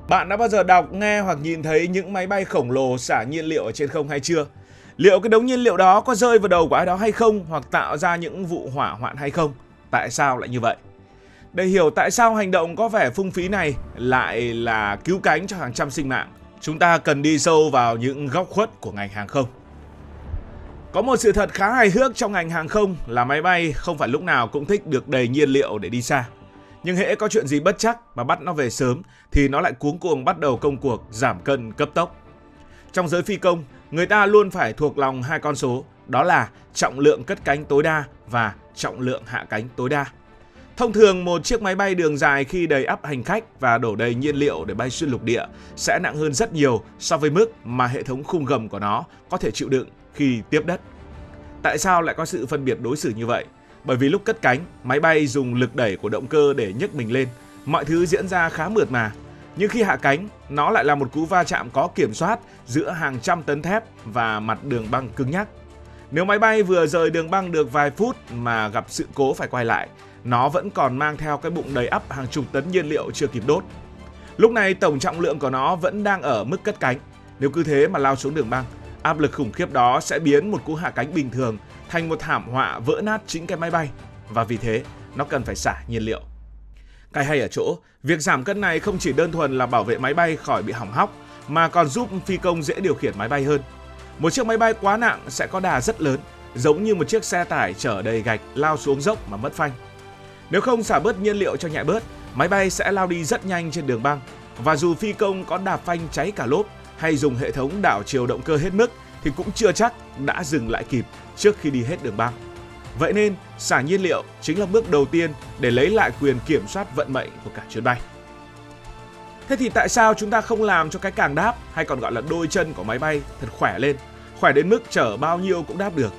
Bạn đã bao giờ đọc, nghe hoặc nhìn thấy những máy bay khổng lồ xả nhiên liệu ở trên không hay chưa? Liệu cái đống nhiên liệu đó có rơi vào đầu của ai đó hay không, hoặc tạo ra những vụ hỏa hoạn hay không? Tại sao lại như vậy? Để hiểu tại sao hành động có vẻ phung phí này lại là cứu cánh cho hàng trăm sinh mạng, chúng ta cần đi sâu vào những góc khuất của ngành hàng không. Có một sự thật khá hài hước trong ngành hàng không là máy bay không phải lúc nào cũng thích được đầy nhiên liệu để đi xa. Nhưng hễ có chuyện gì bất trắc mà bắt nó về sớm thì nó lại cuống cuồng bắt đầu công cuộc giảm cân cấp tốc. Trong giới phi công, người ta luôn phải thuộc lòng hai con số, đó là trọng lượng cất cánh tối đa và trọng lượng hạ cánh tối đa. Thông thường một chiếc máy bay đường dài khi đầy ắp hành khách và đổ đầy nhiên liệu để bay xuyên lục địa sẽ nặng hơn rất nhiều so với mức mà hệ thống khung gầm của nó có thể chịu đựng khi tiếp đất. Tại sao lại có sự phân biệt đối xử như vậy? Bởi vì lúc cất cánh, máy bay dùng lực đẩy của động cơ để nhấc mình lên, mọi thứ diễn ra khá mượt mà. Nhưng khi hạ cánh, nó lại là một cú va chạm có kiểm soát giữa hàng trăm tấn thép và mặt đường băng cứng nhắc. Nếu máy bay vừa rời đường băng được vài phút mà gặp sự cố phải quay lại, nó vẫn còn mang theo cái bụng đầy ắp hàng chục tấn nhiên liệu chưa kịp đốt. Lúc này tổng trọng lượng của nó vẫn đang ở mức cất cánh. Nếu cứ thế mà lao xuống đường băng, áp lực khủng khiếp đó sẽ biến một cú hạ cánh bình thường thành một thảm họa vỡ nát chính cái máy bay, và vì thế nó cần phải xả nhiên liệu. Cái hay ở chỗ, việc giảm cân này không chỉ đơn thuần là bảo vệ máy bay khỏi bị hỏng hóc mà còn giúp phi công dễ điều khiển máy bay hơn. Một chiếc máy bay quá nặng sẽ có đà rất lớn, giống như một chiếc xe tải chở đầy gạch lao xuống dốc mà mất phanh. Nếu không xả bớt nhiên liệu cho nhẹ bớt, máy bay sẽ lao đi rất nhanh trên đường băng, và dù phi công có đạp phanh cháy cả lốp hay dùng hệ thống đảo chiều động cơ hết mức thì cũng chưa chắc đã dừng lại kịp trước khi đi hết đường băng. Vậy nên, xả nhiên liệu chính là bước đầu tiên để lấy lại quyền kiểm soát vận mệnh của cả chuyến bay. Thế thì tại sao chúng ta không làm cho cái càng đáp, hay còn gọi là đôi chân của máy bay, thật khỏe lên, khỏe đến mức chở bao nhiêu cũng đáp được?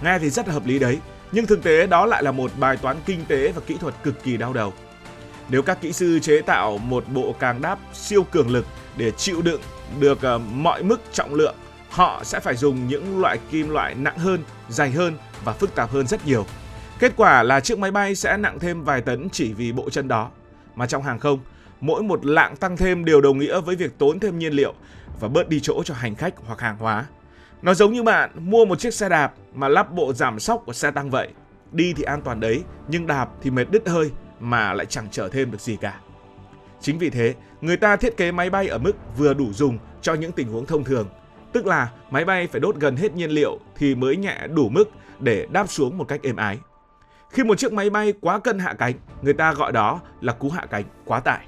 Nghe thì rất là hợp lý đấy, nhưng thực tế đó lại là một bài toán kinh tế và kỹ thuật cực kỳ đau đầu. Nếu các kỹ sư chế tạo một bộ càng đáp siêu cường lực để chịu đựng được mọi mức trọng lượng, họ sẽ phải dùng những loại kim loại nặng hơn, dày hơn và phức tạp hơn rất nhiều. Kết quả là chiếc máy bay sẽ nặng thêm vài tấn chỉ vì bộ chân đó. Mà trong hàng không, mỗi một lạng tăng thêm đều đồng nghĩa với việc tốn thêm nhiên liệu và bớt đi chỗ cho hành khách hoặc hàng hóa. Nó giống như bạn mua một chiếc xe đạp mà lắp bộ giảm xóc của xe tăng vậy. Đi thì an toàn đấy, nhưng đạp thì mệt đứt hơi mà lại chẳng chở thêm được gì cả. Chính vì thế, người ta thiết kế máy bay ở mức vừa đủ dùng cho những tình huống thông thường. Tức là máy bay phải đốt gần hết nhiên liệu thì mới nhẹ đủ mức để đáp xuống một cách êm ái. Khi một chiếc máy bay quá cân hạ cánh, người ta gọi đó là cú hạ cánh quá tải.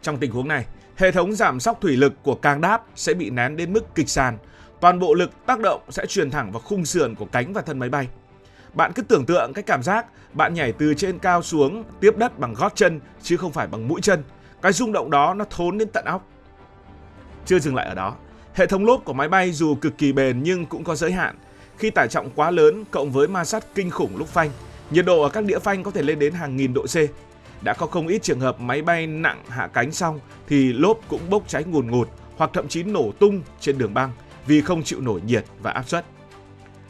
Trong tình huống này, hệ thống giảm xóc thủy lực của càng đáp sẽ bị nén đến mức kịch sàn. Toàn bộ lực tác động sẽ truyền thẳng vào khung sườn của cánh và thân máy bay. Bạn cứ tưởng tượng cái cảm giác bạn nhảy từ trên cao xuống tiếp đất bằng gót chân chứ không phải bằng mũi chân. Cái rung động đó nó thốn đến tận óc. Chưa dừng lại ở đó, hệ thống lốp của máy bay dù cực kỳ bền nhưng cũng có giới hạn. Khi tải trọng quá lớn cộng với ma sát kinh khủng lúc phanh, nhiệt độ ở các đĩa phanh có thể lên đến hàng nghìn độ C. Đã có không ít trường hợp máy bay nặng hạ cánh xong thì lốp cũng bốc cháy ngùn ngụt hoặc thậm chí nổ tung trên đường băng vì không chịu nổi nhiệt và áp suất.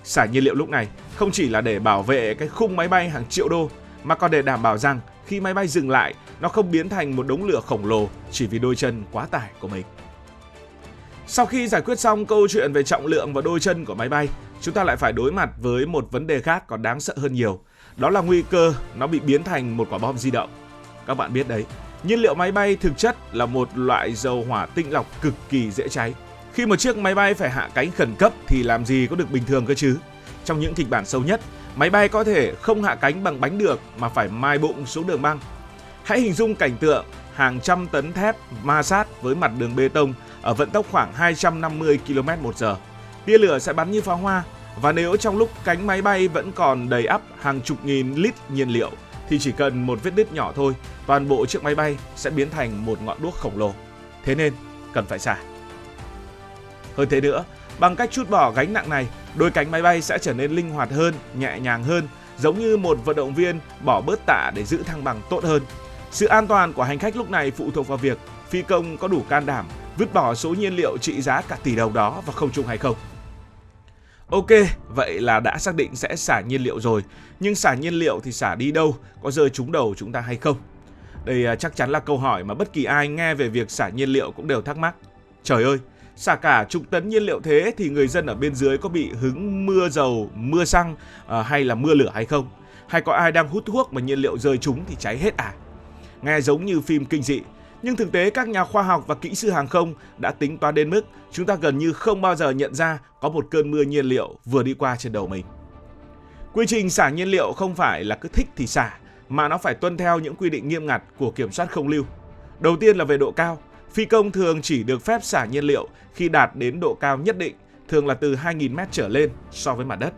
Xả nhiên liệu lúc này không chỉ là để bảo vệ cái khung máy bay hàng triệu đô mà còn để đảm bảo rằng khi máy bay dừng lại, nó không biến thành một đống lửa khổng lồ chỉ vì đôi chân quá tải của mình. Sau khi giải quyết xong câu chuyện về trọng lượng và đôi chân của máy bay, chúng ta lại phải đối mặt với một vấn đề khác còn đáng sợ hơn nhiều. Đó là nguy cơ nó bị biến thành một quả bom di động. Các bạn biết đấy, nhiên liệu máy bay thực chất là một loại dầu hỏa tinh lọc cực kỳ dễ cháy. Khi một chiếc máy bay phải hạ cánh khẩn cấp thì làm gì có được bình thường cơ chứ? Trong những kịch bản xấu nhất, máy bay có thể không hạ cánh bằng bánh được mà phải mai bụng xuống đường băng. Hãy hình dung cảnh tượng hàng trăm tấn thép ma sát với mặt đường bê tông ở vận tốc khoảng 250 km/h. Tia lửa sẽ bắn như pháo hoa, và nếu trong lúc cánh máy bay vẫn còn đầy ắp hàng chục nghìn lít nhiên liệu thì chỉ cần một vết đứt nhỏ thôi, toàn bộ chiếc máy bay sẽ biến thành một ngọn đuốc khổng lồ. Thế nên cần phải xả. Hơn thế nữa, bằng cách trút bỏ gánh nặng này, đôi cánh máy bay sẽ trở nên linh hoạt hơn, nhẹ nhàng hơn, giống như một vận động viên bỏ bớt tạ để giữ thăng bằng tốt hơn. Sự an toàn của hành khách lúc này phụ thuộc vào việc phi công có đủ can đảm vứt bỏ số nhiên liệu trị giá cả tỷ đồng đó vào không trung hay không. Ok, vậy là đã xác định sẽ xả nhiên liệu rồi, nhưng xả nhiên liệu thì xả đi đâu, có rơi trúng đầu chúng ta hay không? Đây chắc chắn là câu hỏi mà bất kỳ ai nghe về việc xả nhiên liệu cũng đều thắc mắc. Trời ơi, xả cả chục tấn nhiên liệu thế thì người dân ở bên dưới có bị hứng mưa dầu, mưa xăng hay là mưa lửa hay không? Hay có ai đang hút thuốc mà nhiên liệu rơi trúng thì cháy hết à? Nghe giống như phim kinh dị, nhưng thực tế các nhà khoa học và kỹ sư hàng không đã tính toán đến mức chúng ta gần như không bao giờ nhận ra có một cơn mưa nhiên liệu vừa đi qua trên đầu mình. Quy trình xả nhiên liệu không phải là cứ thích thì xả, mà nó phải tuân theo những quy định nghiêm ngặt của kiểm soát không lưu. Đầu tiên là về độ cao. Phi công thường chỉ được phép xả nhiên liệu khi đạt đến độ cao nhất định, thường là từ 2.000 mét trở lên so với mặt đất.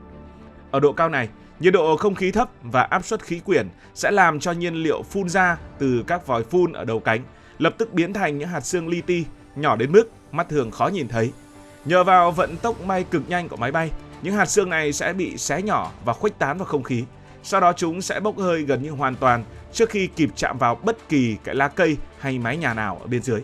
Ở độ cao này, nhiệt độ không khí thấp và áp suất khí quyển sẽ làm cho nhiên liệu phun ra từ các vòi phun ở đầu cánh lập tức biến thành những hạt xương li ti nhỏ đến mức mắt thường khó nhìn thấy. Nhờ vào vận tốc bay cực nhanh của máy bay, những hạt xương này sẽ bị xé nhỏ và khuếch tán vào không khí. Sau đó chúng sẽ bốc hơi gần như hoàn toàn trước khi kịp chạm vào bất kỳ cái lá cây hay mái nhà nào ở bên dưới.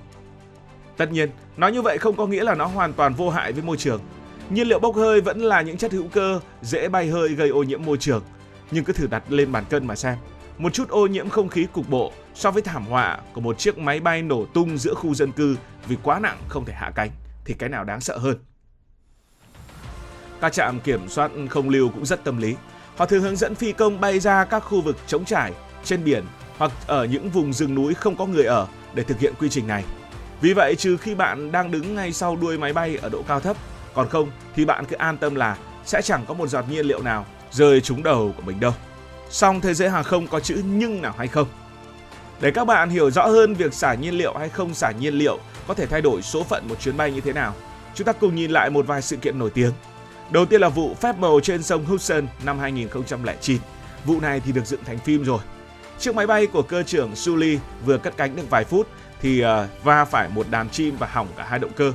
Tất nhiên, nói như vậy không có nghĩa là nó hoàn toàn vô hại với môi trường. Nhiên liệu bốc hơi vẫn là những chất hữu cơ dễ bay hơi gây ô nhiễm môi trường. Nhưng cứ thử đặt lên bàn cân mà xem. Một chút ô nhiễm không khí cục bộ so với thảm họa của một chiếc máy bay nổ tung giữa khu dân cư vì quá nặng không thể hạ cánh thì cái nào đáng sợ hơn? Các trạm kiểm soát không lưu cũng rất tâm lý. Họ thường hướng dẫn phi công bay ra các khu vực trống trải, trên biển hoặc ở những vùng rừng núi không có người ở để thực hiện quy trình này. Vì vậy, trừ khi bạn đang đứng ngay sau đuôi máy bay ở độ cao thấp, còn không thì bạn cứ an tâm là sẽ chẳng có một giọt nhiên liệu nào rơi trúng đầu của mình đâu. Song thế giới hàng không có chữ nhưng nào hay không? Để các bạn hiểu rõ hơn việc xả nhiên liệu hay không xả nhiên liệu có thể thay đổi số phận một chuyến bay như thế nào, chúng ta cùng nhìn lại một vài sự kiện nổi tiếng. Đầu tiên là vụ phép màu trên sông Hudson năm 2009. Vụ này thì được dựng thành phim rồi. Chiếc máy bay của cơ trưởng Sully vừa cất cánh được vài phút thì va phải một đàn chim và hỏng cả hai động cơ.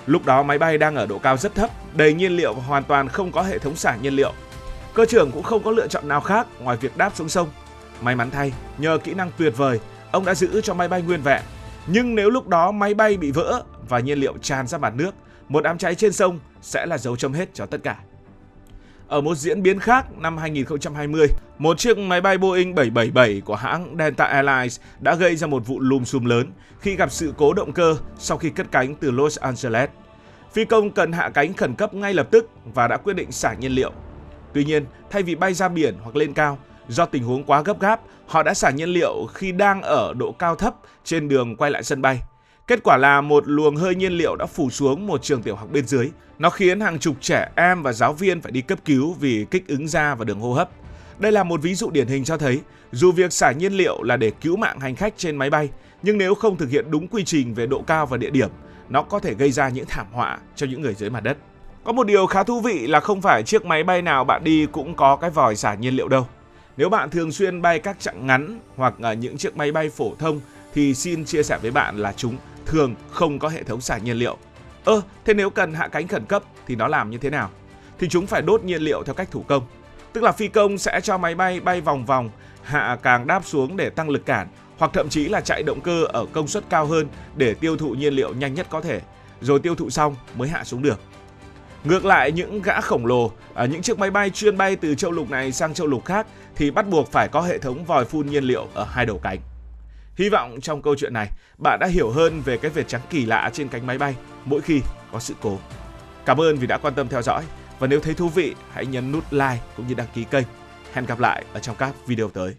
Lúc đó máy bay đang ở độ cao rất thấp, đầy nhiên liệu và hoàn toàn không có hệ thống xả nhiên liệu. Cơ trưởng cũng không có lựa chọn nào khác ngoài việc đáp xuống sông. May mắn thay, nhờ kỹ năng tuyệt vời, ông đã giữ cho máy bay nguyên vẹn. Nhưng nếu lúc đó máy bay bị vỡ và nhiên liệu tràn ra mặt nước, một đám cháy trên sông sẽ là dấu chấm hết cho tất cả. Ở một diễn biến khác, năm 2020, một chiếc máy bay Boeing 777 của hãng Delta Airlines đã gây ra một vụ lùm xùm lớn khi gặp sự cố động cơ sau khi cất cánh từ Los Angeles. Phi công cần hạ cánh khẩn cấp ngay lập tức và đã quyết định xả nhiên liệu. Tuy nhiên, thay vì bay ra biển hoặc lên cao, do tình huống quá gấp gáp, họ đã xả nhiên liệu khi đang ở độ cao thấp trên đường quay lại sân bay. Kết quả là một luồng hơi nhiên liệu đã phủ xuống một trường tiểu học bên dưới. Nó khiến hàng chục trẻ em và giáo viên phải đi cấp cứu vì kích ứng da và đường hô hấp. Đây là một ví dụ điển hình cho thấy, dù việc xả nhiên liệu là để cứu mạng hành khách trên máy bay, nhưng nếu không thực hiện đúng quy trình về độ cao và địa điểm, nó có thể gây ra những thảm họa cho những người dưới mặt đất. Có một điều khá thú vị là không phải chiếc máy bay nào bạn đi cũng có cái vòi xả nhiên liệu đâu. Nếu bạn thường xuyên bay các chặng ngắn hoặc những chiếc máy bay phổ thông thì xin chia sẻ với bạn là chúng thường không có hệ thống xả nhiên liệu. Thế nếu cần hạ cánh khẩn cấp thì nó làm như thế nào? Thì chúng phải đốt nhiên liệu theo cách thủ công. Tức là phi công sẽ cho máy bay bay vòng vòng, hạ càng đáp xuống để tăng lực cản, hoặc thậm chí là chạy động cơ ở công suất cao hơn để tiêu thụ nhiên liệu nhanh nhất có thể, rồi tiêu thụ xong mới hạ xuống được. Ngược lại, những gã khổng lồ, những chiếc máy bay chuyên bay từ châu lục này sang châu lục khác thì bắt buộc phải có hệ thống vòi phun nhiên liệu ở hai đầu cánh. Hy vọng trong câu chuyện này, bạn đã hiểu hơn về cái vệt trắng kỳ lạ trên cánh máy bay mỗi khi có sự cố. Cảm ơn vì đã quan tâm theo dõi, và nếu thấy thú vị, hãy nhấn nút like cũng như đăng ký kênh. Hẹn gặp lại ở trong các video tới.